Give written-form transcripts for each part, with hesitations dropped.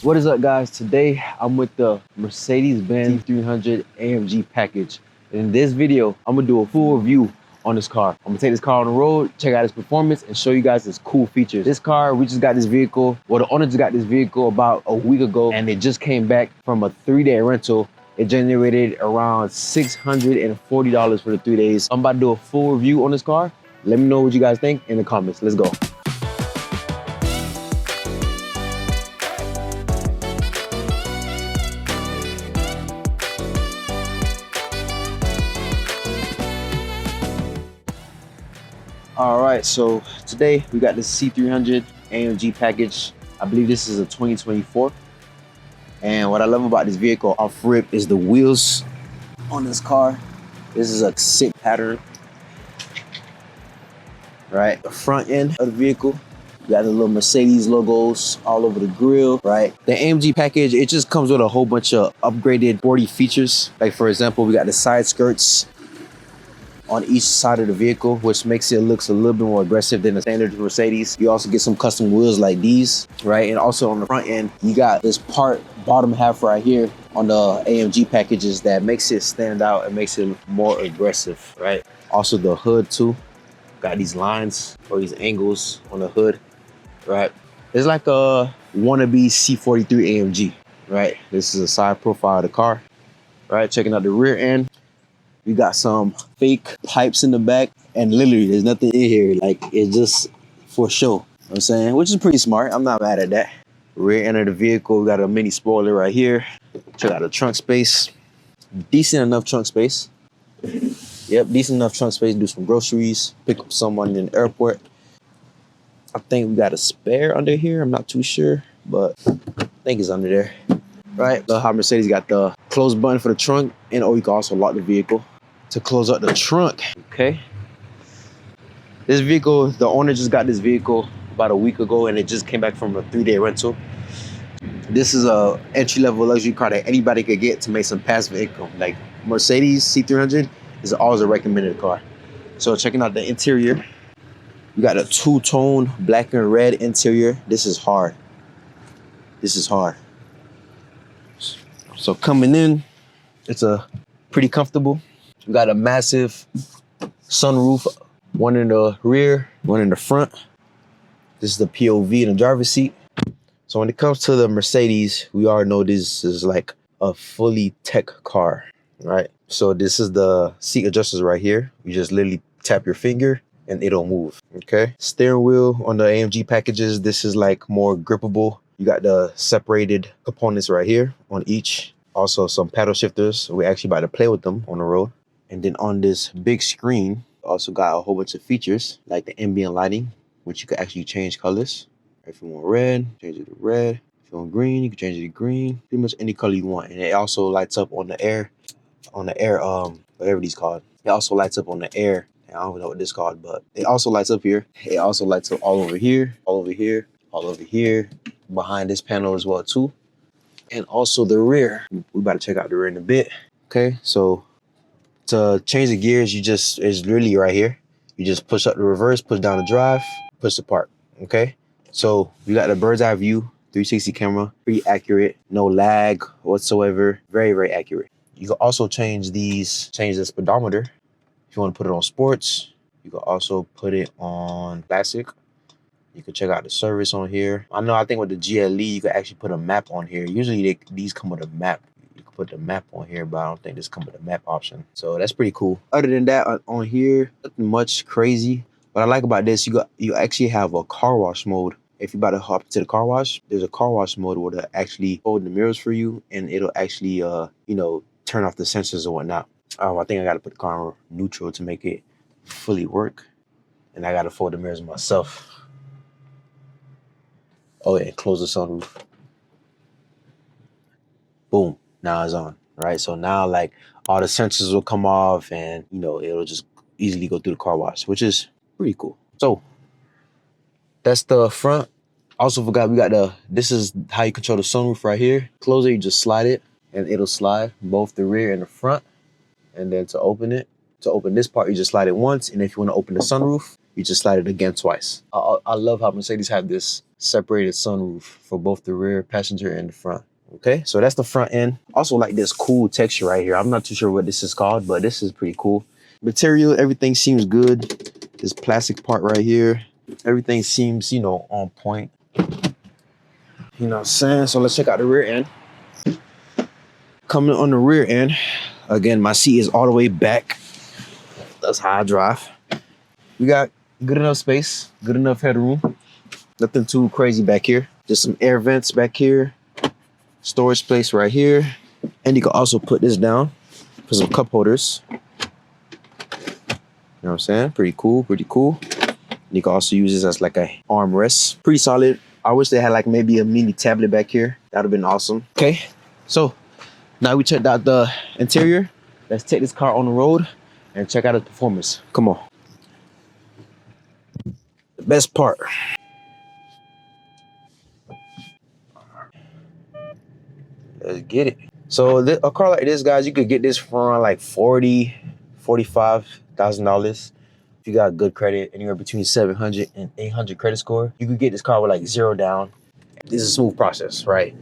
What is up, guys? Today I'm with the Mercedes-Benz C300 AMG package. In this video, I'm gonna do a full review on this car. I'm gonna take this car on the road, check out its performance, and show you guys its cool features. This car, we just got this vehicle, well, the owner just got this vehicle about a week ago, and it just came back from a 3-day rental. It generated around $640 for the 3 days. I'm about to do a full review on this car. Let me know what you guys think in the comments. Let's go. All right, so today we got the C300 AMG package. I believe this is a 2024. And what I love about this vehicle off rip is the wheels on this car. This is a sick pattern. Right, the front end of the vehicle, you got the little Mercedes logos all over the grill, right? The AMG package, it just comes with a whole bunch of upgraded sporty features. Like for example, we got the side skirts on each side of the vehicle, which makes it looks a little bit more aggressive than the standard Mercedes. You also get some custom wheels like these, right? And also on the front end, you got this part, bottom half right here on the AMG packages that makes it stand out and makes it more aggressive, right? Also the hood too, got these lines or these angles on the hood, right? It's like a wannabe C43 AMG, right? This is a side profile of the car, right? Checking out the rear end. We got some fake pipes in the back, and literally there's nothing in here. Like, it's just for show, you know what I'm saying? Which is pretty smart. I'm not mad at that. Rear end of the vehicle, we got a mini spoiler right here. Check out the trunk space. Decent enough trunk space. Yep, decent enough trunk space to do some groceries, pick up someone in the airport. I think we got a spare under here. I'm not too sure, but I think it's under there. Right, love how Mercedes got the close button for the trunk, and you can also lock the vehicle to close up the trunk. Okay. This vehicle, the owner just got this vehicle about a week ago, and it just came back from a 3-day rental. This is a entry-level luxury car that anybody could get to make some passive income. Like Mercedes C300 is always a recommended car. So checking out the interior, you got a two-tone black and red interior. This is hard. This is hard. So coming in, it's a pretty comfortable. We got a massive sunroof, one in the rear, one in the front. This is the POV in the driver's seat. So when it comes to the Mercedes, we already know this is like a fully tech car, right? So this is the seat adjusters right here. You just literally tap your finger and it'll move, okay? Steering wheel on the AMG packages, this is like more grippable. You got the separated components right here on each. Also some paddle shifters. We're actually about to play with them on the road. And then on this big screen, also got a whole bunch of features like the ambient lighting, which you can actually change colors. If you want red, change it to red. If you want green, you can change it to green. Pretty much any color you want. And it also lights up on the air, whatever these called. It also lights up on the air. I don't know what this called, but it also lights up here. It also lights up all over here, all over here, all over here, behind this panel as well too. And also the rear. We about to check out the rear in a bit. Okay, so to change the gears, it's really right here. You just push up the reverse, push down the drive, push the park. Okay, so you got the bird's eye view, 360 camera, pretty accurate, no lag whatsoever, very, very accurate. You can also change the speedometer. If you want to put it on sports, you can also put it on classic. You can check out the service on here. I think with the GLE, you can actually put a map on here. Usually these come with a map. You can put the map on here, but I don't think this comes with a map option. So that's pretty cool. Other than that, on here, nothing much crazy. What I like about this, you actually have a car wash mode. If you're about to hop to the car wash, there's a car wash mode where it'll actually hold the mirrors for you, and it'll actually, turn off the sensors and whatnot. I think I got to put the car on neutral to make it fully work. And I got to fold the mirrors myself. Oh, yeah, close the sunroof. Boom, now it's on, right? So now, like, all the sensors will come off and, it'll just easily go through the car wash, which is pretty cool. So that's the front. Also forgot this is how you control the sunroof right here. Close it, you just slide it and it'll slide both the rear and the front. And then to open this part, you just slide it once. And if you want to open the sunroof, You just slide it again twice. I love how Mercedes have this separated sunroof for both the rear passenger and the front. Okay, so that's the front end. Also like this cool texture right here. I'm not too sure what this is called, but this is pretty cool. Material, everything seems good. This plastic part right here, everything seems, you know, on point. You know what I'm saying? So let's check out the rear end. Coming on the rear end, again, my seat is all the way back. That's how I drive. We got good enough space, good enough headroom. Nothing too crazy back here. Just some air vents back here. Storage space right here. And you can also put this down for some cup holders. You know what I'm saying? Pretty cool, pretty cool. You can also use this as like a armrest. Pretty solid. I wish they had like maybe a mini tablet back here. That would have been awesome. Okay, so now we checked out the interior. Let's take this car on the road and check out its performance. Come on. The best part. Let's get it. So a car like this, guys, you could get this for around like $45,000. If you got good credit, anywhere between 700 and 800 credit score, you could get this car with like 0 down. This is a smooth process, right?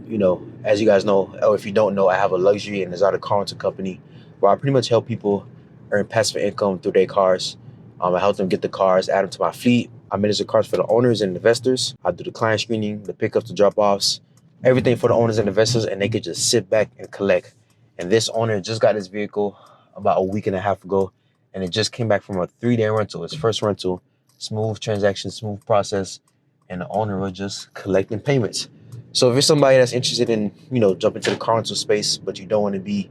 You know, as you guys know, or if you don't know, I have a luxury and exotic car rental company where I pretty much help people earn passive income through their cars. I help them get the cars, add them to my fleet. I manage the cars for the owners and investors. I do the client screening, the pickups, the drop-offs, everything for the owners and investors, and they could just sit back and collect. And this owner just got his vehicle about a week and a half ago, and it just came back from a 3-day rental, his first rental. Smooth transaction, smooth process, and the owner was just collecting payments. So if you're somebody that's interested in, you know, jumping to the car rental space, but you don't want to be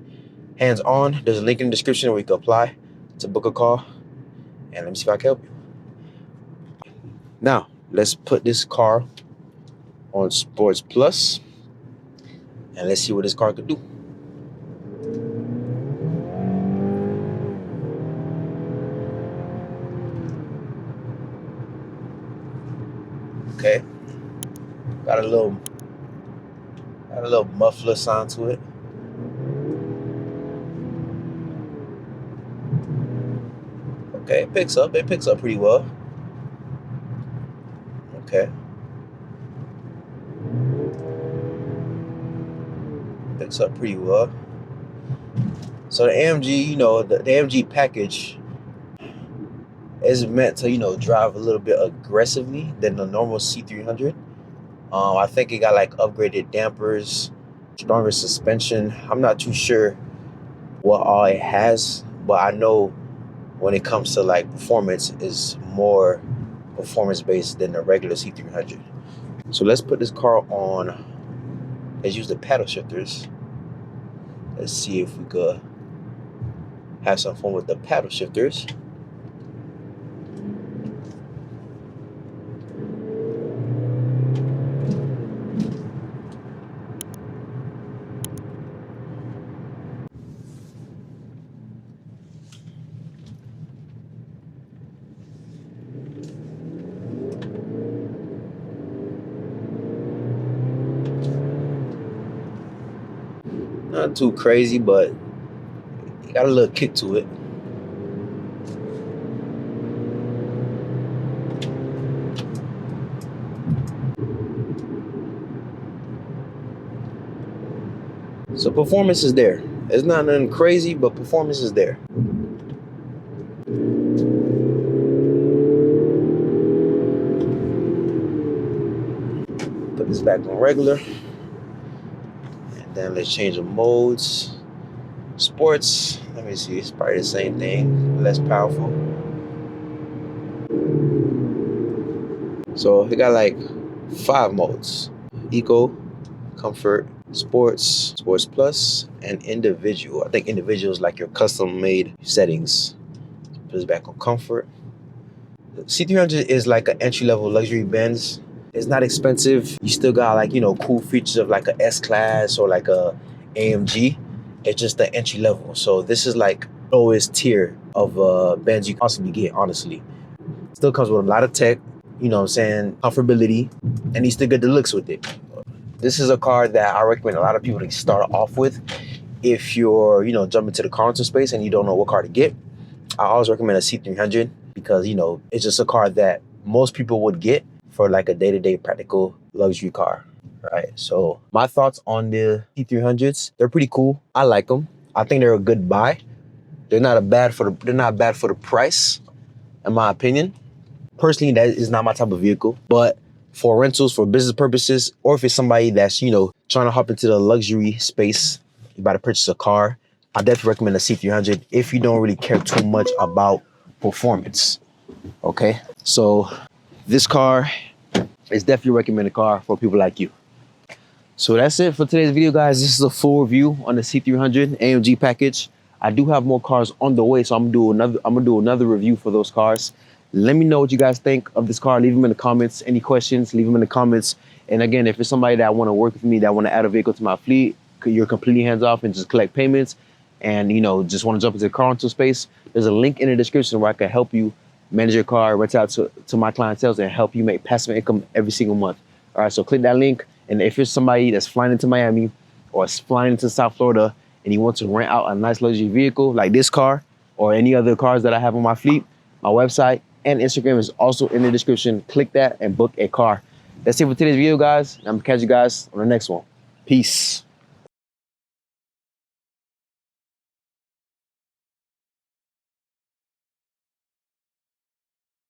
hands-on, there's a link in the description where you can apply to book a call. And let me see if I can help you. Now, let's put this car on Sports Plus, and let's see what this car could do. Okay, got a little muffler sound to it. Okay, it picks up pretty well. Okay. Picks up pretty well. So the AMG, you know, the AMG package is meant to, you know, drive a little bit aggressively than the normal C300. I think it got like upgraded dampers, stronger suspension. I'm not too sure what all it has, but I know when it comes to like performance, is more performance based than the regular C300. So let's put this car on. Let's use the paddle shifters. Let's see if we could have some fun with the paddle shifters. Not too crazy, but it got a little kick to it. So performance is there. It's not nothing crazy, but performance is there. Put this back on regular. And then let's change the modes. Sports, let me see, it's probably the same thing, less powerful. So it got like 5 modes: Eco, Comfort, Sports, Sports Plus, and Individual. I think Individual is like your custom-made settings. Put this back on Comfort. The C300 is like an entry-level luxury Benz. It's not expensive. You still got like, you know, cool features of like a S-Class or like a AMG. It's just the entry level. So this is like lowest tier of Benz you can possibly get, honestly. Still comes with a lot of tech, you know what I'm saying, comfortability, and you still get the looks with it. This is a car that I recommend a lot of people to start off with if you're, you know, jumping to the car rental space and you don't know what car to get. I always recommend a C300 because, you know, it's just a car that most people would get for like a day-to-day practical luxury car, right? So my thoughts on the C300s, they're pretty cool. I like them. I think they're a good buy. They're not bad for the price, in my opinion. Personally, that is not my type of vehicle, but for rentals, for business purposes, or if it's somebody that's, you know, trying to hop into the luxury space, you about to purchase a car, I definitely recommend a C300 if you don't really care too much about performance, okay? So this car is definitely a recommended car for people like you. So that's it for today's video, guys. This is a full review on the C300 AMG package. I do have more cars on the way, so I'm gonna do another review for those cars. Let me know what you guys think of this car. Leave them in the comments. Any questions, leave them in the comments. And again, if it's somebody that want to work with me, that want to add a vehicle to my fleet, you're completely hands off and just collect payments, and, you know, just want to jump into the car rental space, there's a link in the description where I can help you manage your car, rent out to my clientele, and help you make passive income every single month. All right, so click that link. And if you're somebody that's flying into Miami or flying into South Florida and you want to rent out a nice luxury vehicle like this car or any other cars that I have on my fleet, my website and Instagram is also in the description. Click that and book a car. That's it for today's video, guys. I'm gonna catch you guys on the next one. Peace.